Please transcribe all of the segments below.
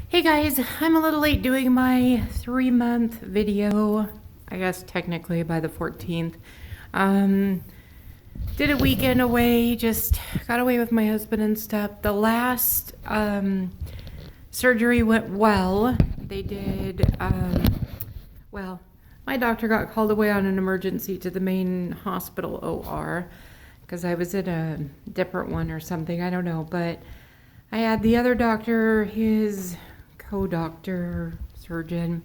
Hey guys, I'm a little late doing my 3-month video. I guess technically by the 14th. Did a weekend away, just got away with my husband and stuff. The last surgery went well. They did, well, my doctor got called away on an emergency to the main hospital OR because I was in a different one or something. I don't know, but I had the other doctor, his co-doctor, surgeon,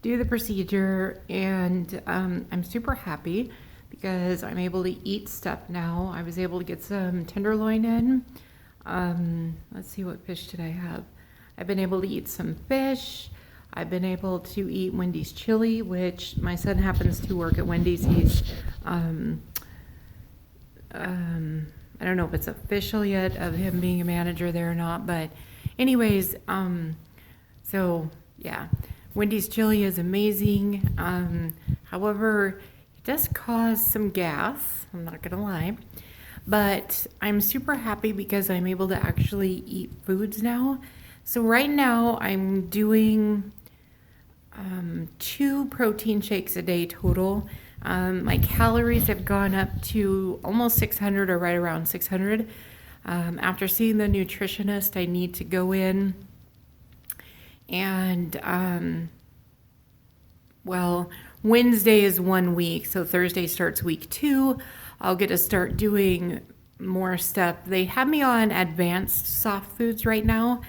do the procedure, and I'm super happy because I'm able to eat stuff now. I was able to get some tenderloin in. Let's see, what fish did I have? I've been able to eat some fish. I've been able to eat Wendy's chili, which my son happens to work at Wendy's. He's I don't know if it's official yet of him being a manager there or not, but anyways, so yeah, Wendy's chili is amazing. However, it does cause some gas, I'm not gonna lie, but I'm super happy because I'm able to actually eat foods now. So right now I'm doing 2 protein shakes a day total. My calories have gone up to almost 600 or right around 600. After seeing the nutritionist, I need to go in and, well, Wednesday is 1 week, so Thursday starts week 2. I'll get to start doing more stuff. They have me on advanced soft foods right now,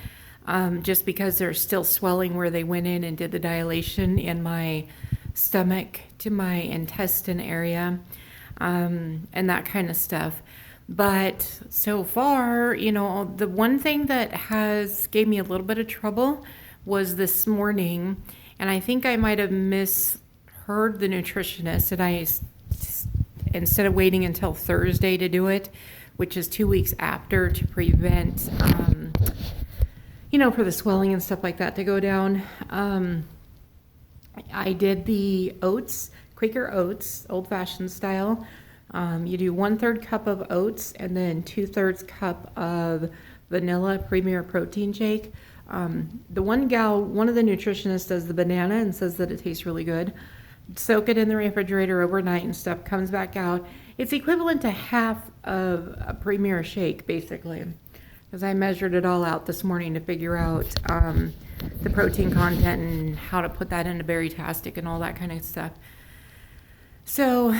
just because there's still swelling where they went in and did the dilation in my stomach to my intestine area, and that kind of stuff. But so far, you know, the one thing that has gave me a little bit of trouble was this morning, and I think I might have misheard the nutritionist, and instead of waiting until Thursday to do it, which is 2 weeks after, to prevent, you know, for the swelling and stuff like that to go down. I did the oats, Quaker oats, old-fashioned style. You do 1/3 cup of oats and then 2/3 cup of vanilla Premier protein shake. The one of the nutritionists does the banana and says that it tastes really good. Soak it in the refrigerator overnight and stuff, comes back out. It's equivalent to half of a Premier shake, basically, because I measured it all out this morning to figure out the protein content and how to put that into Berry-tastic and all that kind of stuff. So,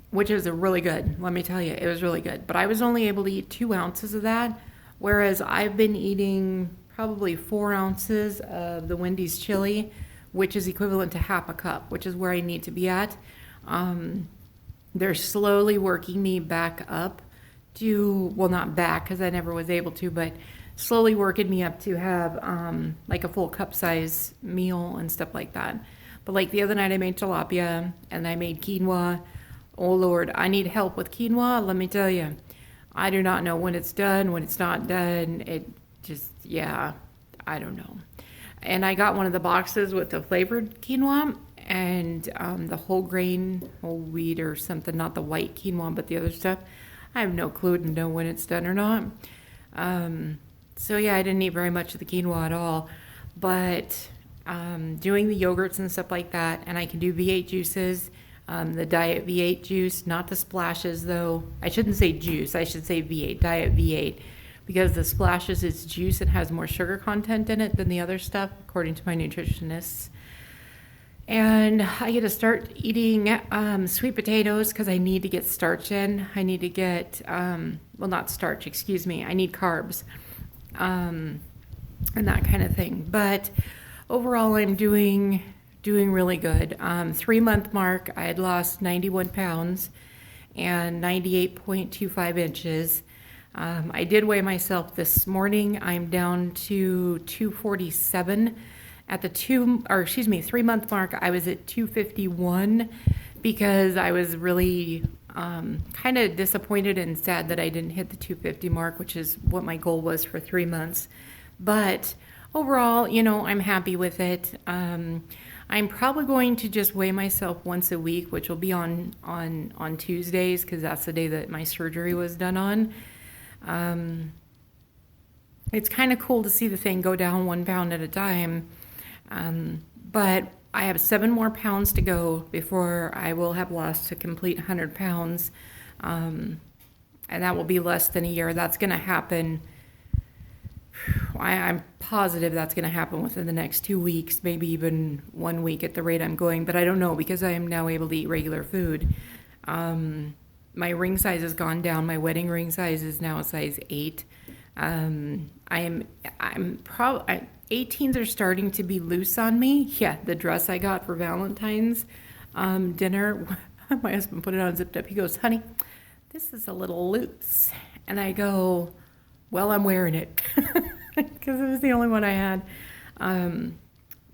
which is really good, let me tell you, it was really good. But I was only able to eat 2 ounces of that, whereas I've been eating probably 4 ounces of the Wendy's chili, which is equivalent to half a cup, which is where I need to be at. They're slowly working me back up to, well, not back because I never was able to, but slowly working me up to have like a full cup size meal and stuff like that. But like the other night I made tilapia and I made quinoa. Oh Lord, I need help with quinoa. Let me tell you, I do not know when it's done, when it's not done. It just, yeah, I don't know. And I got one of the boxes with the flavored quinoa and the whole grain, whole wheat or something, not the white quinoa, but the other stuff. I have no clue to know when it's done or not. So yeah, I didn't eat very much of the quinoa at all, but doing the yogurts and stuff like that, and I can do V8 juices, the diet V8 juice, not the splashes though. I shouldn't say juice, I should say V8, diet V8, because the splashes is juice and has more sugar content in it than the other stuff, according to my nutritionists. And I get to start eating sweet potatoes because I need to get starch in. I need to get, well, not starch, excuse me. I need carbs and that kind of thing. But overall, I'm doing really good. 3-month mark, I had lost 91 pounds and 98.25 inches. I did weigh myself this morning. I'm down to 247. At the 3-month mark, I was at 251 because I was really kind of disappointed and sad that I didn't hit the 250 mark, which is what my goal was for 3 months. But overall, you know, I'm happy with it. I'm probably going to just weigh myself once a week, which will be on Tuesdays because that's the day that my surgery was done on. It's kind of cool to see the thing go down 1 pound at a time. But I have 7 more pounds to go before I will have lost a complete 100 pounds. And that will be less than a year. That's going to happen. I'm positive that's going to happen within the next 2 weeks, maybe even 1 week at the rate I'm going. But I don't know because I am now able to eat regular food. My ring size has gone down. My wedding ring size is now a size 8. I'm probably 18s are starting to be loose on me. Yeah, the dress I got for Valentine's dinner, my husband put it on zipped up. He goes, "Honey, this is a little loose," and I go, "Well, I'm wearing it," because it was the only one I had.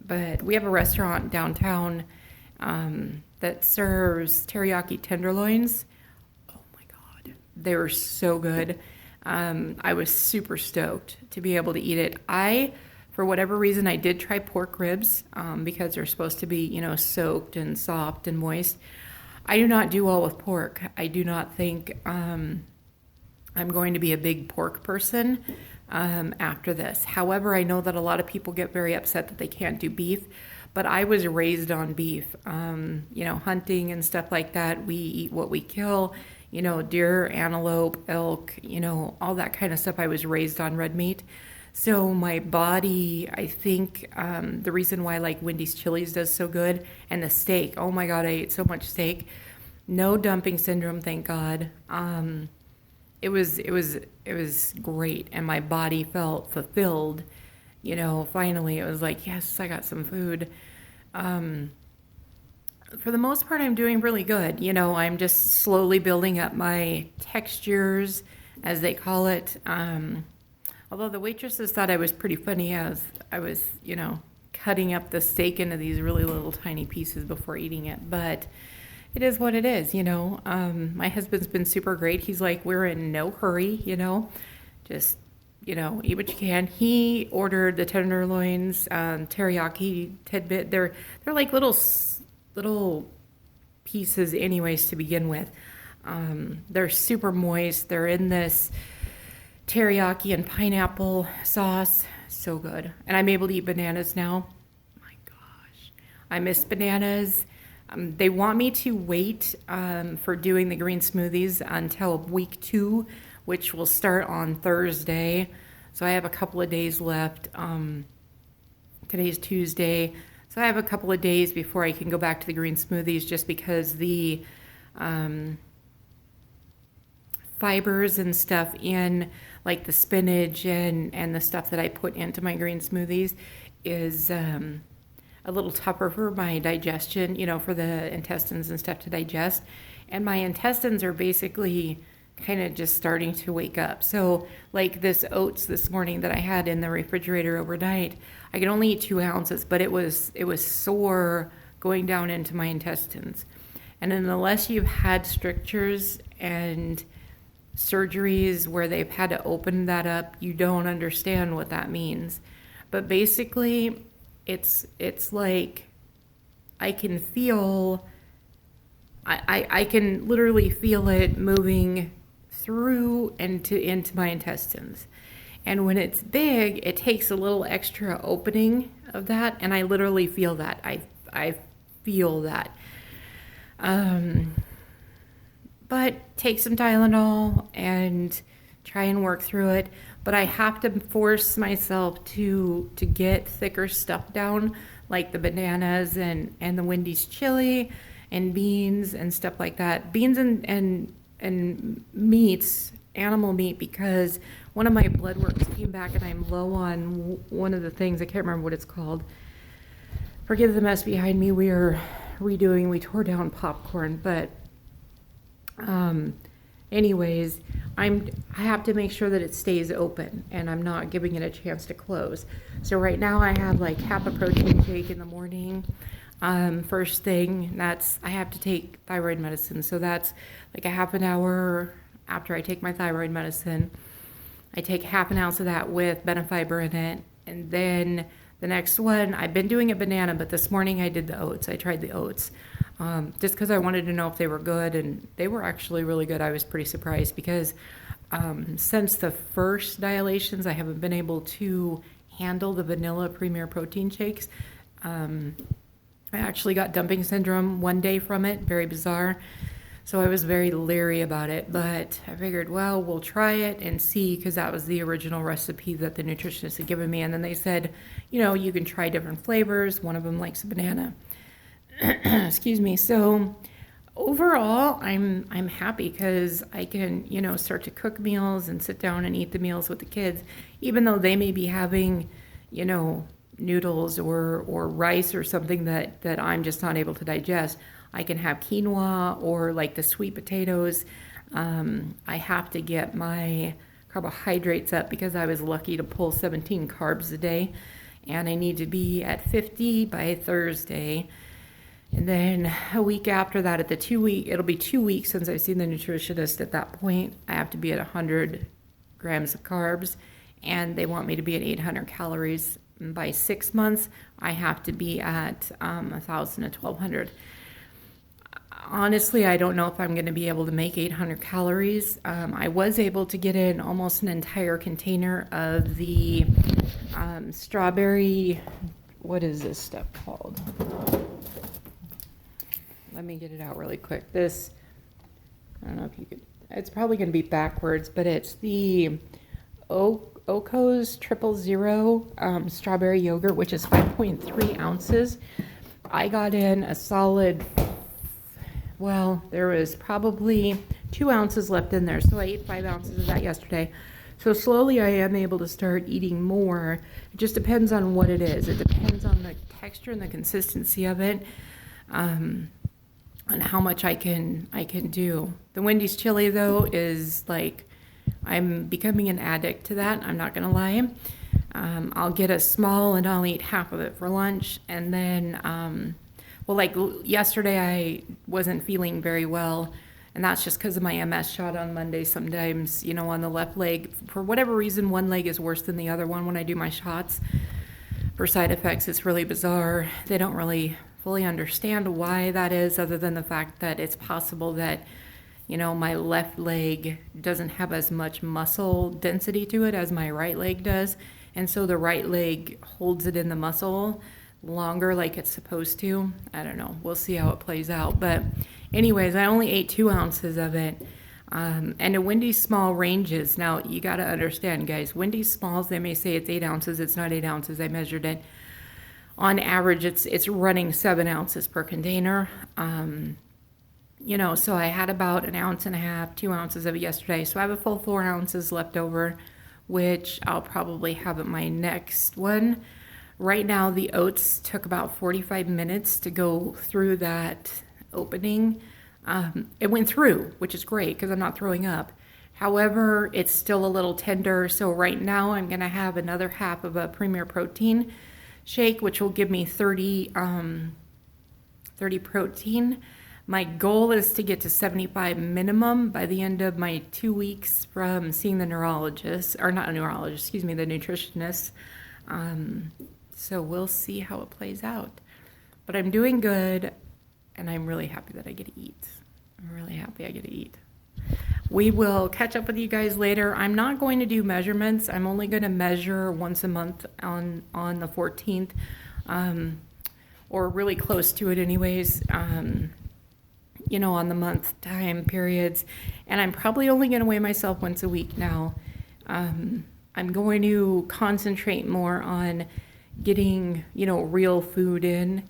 But we have a restaurant downtown that serves teriyaki tenderloins. Oh my God, they were so good. I was super stoked to be able to eat it. For whatever reason, I did try pork ribs because they're supposed to be, soaked and soft and moist. I do not do well with pork. I do not think I'm going to be a big pork person after this. However, I know that a lot of people get very upset that they can't do beef, but I was raised on beef. Hunting and stuff like that. We eat what we kill. Deer, antelope, elk, all that kind of stuff. I was raised on red meat. So my body, I think the reason why like Wendy's Chili's does so good, and the steak, oh my God, I ate so much steak. No dumping syndrome, thank God. It was great, and my body felt fulfilled. Finally it was like, yes, I got some food. For the most part, I'm doing really good. I'm just slowly building up my textures, as they call it. Although the waitresses thought I was pretty funny as I was, cutting up the steak into these really little tiny pieces before eating it. But it is what it is, My husband's been super great. He's like, we're in no hurry, just, eat what you can. He ordered the tenderloins, teriyaki tidbit. They're like little pieces anyways to begin with. They're super moist. They're in this teriyaki and pineapple sauce. So good. And I'm able to eat bananas now. My gosh. I miss bananas. They want me to wait for doing the green smoothies until week 2, which will start on Thursday. So I have a couple of days left. Today's Tuesday. So I have a couple of days before I can go back to the green smoothies, just because the fibers and stuff in like the spinach and the stuff that I put into my green smoothies is a little tougher for my digestion, for the intestines and stuff to digest. And my intestines are basically kind of just starting to wake up. So like this oats this morning that I had in the refrigerator overnight, I could only eat 2 ounces, but it was sore going down into my intestines. And unless you've had strictures and surgeries where they've had to open that up, you don't understand what that means. But basically, it's like I can feel, I can literally feel it moving through and into my intestines. And when it's big, it takes a little extra opening of that, and I literally feel that. I feel that. But take some Tylenol and try and work through it. But I have to force myself to get thicker stuff down, like the bananas and the Wendy's chili and beans and stuff like that. Beans and meats, animal meat, because one of my blood works came back and I'm low on one of the things. I can't remember what it's called. Forgive the mess behind me. We tore down popcorn, but anyways, I have to make sure that it stays open and I'm not giving it a chance to close. So right now I have like half a protein shake in the morning. First thing, I have to take thyroid medicine. So that's like a half an hour after I take my thyroid medicine. I take half an ounce of that with Benefiber in it. And then the next one, I've been doing a banana, but this morning I did the oats. I tried the oats. Just because I wanted to know if they were good, and they were actually really good. I was pretty surprised because Since the first dilations, I haven't been able to handle the vanilla premier protein shakes. I actually got dumping syndrome one day from it, very bizarre. So I was very leery about it, but I figured, well, we'll try it and see, because that was the original recipe that the nutritionist had given me. And then they said, you can try different flavors. One of them likes a banana. Excuse me. So overall, I'm happy because I can, start to cook meals and sit down and eat the meals with the kids, even though they may be having, noodles or rice or something that I'm just not able to digest. I can have quinoa or like the sweet potatoes. I have to get my carbohydrates up because I was lucky to pull 17 carbs a day, and I need to be at 50 by Thursday. And then a week after that, at the 2 week, it'll be 2 weeks since I've seen the nutritionist. At that point, I have to be at 100 grams of carbs, and they want me to be at 800 calories. And by 6 months, I have to be at 1,000 to 1,200. Honestly, I don't know if I'm going to be able to make 800 calories. I was able to get in almost an entire container of the strawberry, what is this stuff called? Let me get it out really quick. This, I don't know if you could, it's probably going to be backwards, but it's the Oko's 000 strawberry yogurt, which is 5.3 ounces. I got in a solid, well, there was probably 2 ounces left in there, so I ate 5 ounces of that yesterday. So slowly I am able to start eating more. It just depends on what it is. It depends on the texture and the consistency of it, and how much I can do. The Wendy's chili, though, is like, I'm becoming an addict to that. I'm not gonna lie. I'll get a small and I'll eat half of it for lunch, and then well, like yesterday I wasn't feeling very well, and that's just because of my MS shot on Monday. Sometimes, on the left leg, for whatever reason, one leg is worse than the other one when I do my shots. For side effects, it's really bizarre. They don't really fully understand why that is, other than the fact that it's possible that, my left leg doesn't have as much muscle density to it as my right leg does. And so the right leg holds it in the muscle longer like it's supposed to. I don't know. We'll see how it plays out. But anyways, I only ate 2 ounces of it. And a Wendy's small ranges. Now, you got to understand, guys, Wendy's smalls, they may say it's 8 ounces. It's not 8 ounces. I measured it. On average, it's running 7 ounces per container. So I had about 1.5 ounces, 2 ounces of it yesterday. So I have a full 4 ounces left over, which I'll probably have at my next one. Right now, the oats took about 45 minutes to go through that opening. It went through, which is great because I'm not throwing up. However, it's still a little tender. So right now I'm going to have another half of a Premier Protein shake, which will give me 30 protein. My goal is to get to 75 minimum by the end of my 2 weeks from seeing the neurologist, or not a neurologist, excuse me, the nutritionist. So we'll see how it plays out. But I'm doing good, and I'm really happy that I get to eat. I'm really happy I get to eat. We will catch up with you guys later. I'm not going to do measurements. I'm only going to measure once a month on the 14th, or really close to it anyways, on the month time periods. And I'm probably only going to weigh myself once a week now. I'm going to concentrate more on getting, real food in,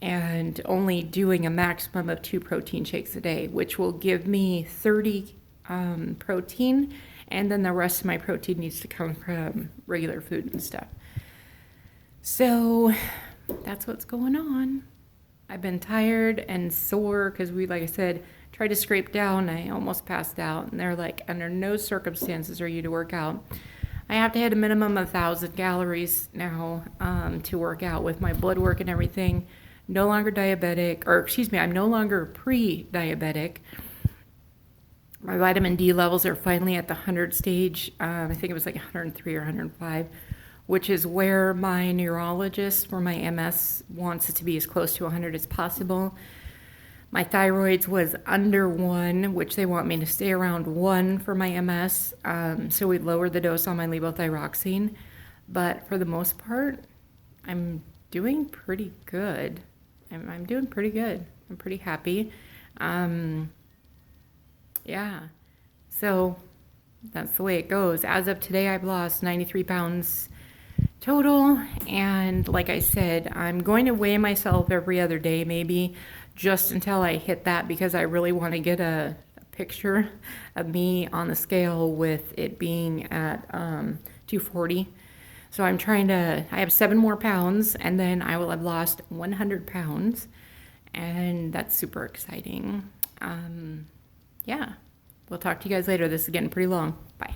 and only doing a maximum of 2 protein shakes a day, which will give me 30 protein, and then the rest of my protein needs to come from regular food and stuff. So that's what's going on. I've been tired and sore because like I said, tried to scrape down. I almost passed out, and they're like, under no circumstances are you to work out. I have to hit a minimum of 1,000 calories now to work out with my blood work and everything. No longer diabetic, I'm no longer pre-diabetic. My vitamin D levels are finally at the 100 stage. I think it was like 103 or 105, which is where my neurologist for my MS wants it to be as close to 100 as possible. My thyroid's was under 1, which they want me to stay around 1 for my MS. So we lowered the dose on my levothyroxine. But for the most part, I'm doing pretty good. I'm doing pretty good. I'm pretty happy. Yeah. So that's the way it goes. As of today, I've lost 93 pounds total. And like I said, I'm going to weigh myself every other day, maybe just until I hit that, because I really want to get a picture of me on the scale with it being at 240. So I'm trying to, I have 7 more pounds and then I will have lost 100 pounds. And that's super exciting. Yeah, we'll talk to you guys later. This is getting pretty long. Bye.